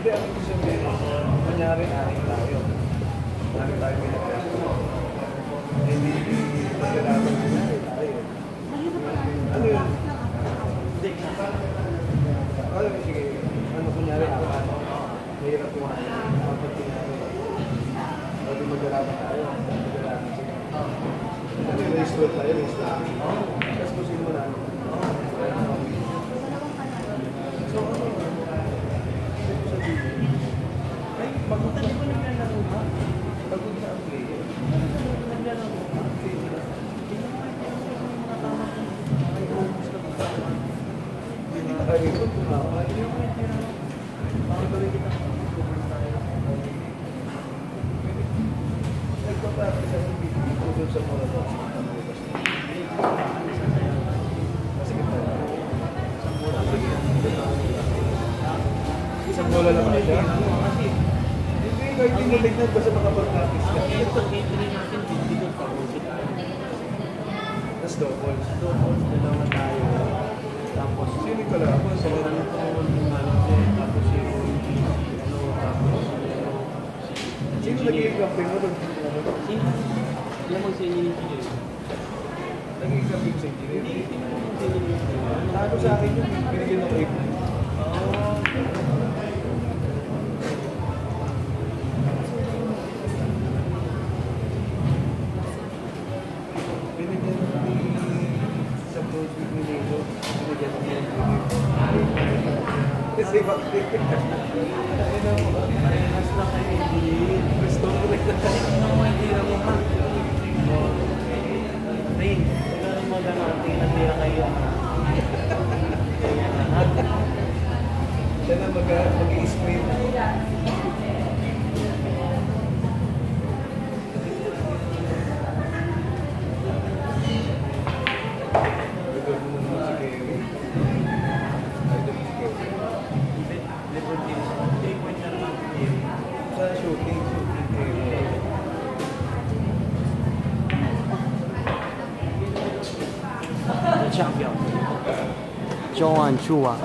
Hindi, ang ibig sabihin, kunyari, aning tayo. Aning tayo pinag-resto. Hindi, pagkalaban kunyari tayo. Ano yun? Ano yun, sige. Ano kunyari, ako, mahirap yung kapag kunyari. Pwede magkalaban tayo. Magkalaban siya. Ano yun, race road tayo, race road. Tapos kung sino na. So, ano? Ay, pagod na ko naglalaro ba? Pagod na ang player. Naglalaro ba? Ay, ito kumakain. Bakit ba rin kita nagpapapit sa mga video sa mga ito? Isang bola lang siya? Hindi, kahit hindi mo tignan basta makapag-practice ka. Ito, entry natin, hindi ko pa-rosit. Tapos doubles. Doubles, dalawa tayo. Tapos, Sino yung kalaban? Sa mga ito, tapos yung sino naging camping mo? Sino? Alam mo sa engineer? Naging camping sa engineer? Hindi mo sa engineer. Ano sa akin yun? Binigyan ng cape. Binigyan ng sa coach with me nito. Binigyan ng engineer. Kasi bakit? Ano mo? Mas na kayo engineer. Gusto mo nagtatalik. Ano mo engineer mo ha? Rin, kung ano mo gano'n, tingnan kayo. Siya na mag-i-screen. Idol mo naman si Kerry. Idol si Kerry. Sa shooting Kerry. Champion. Joan Chua.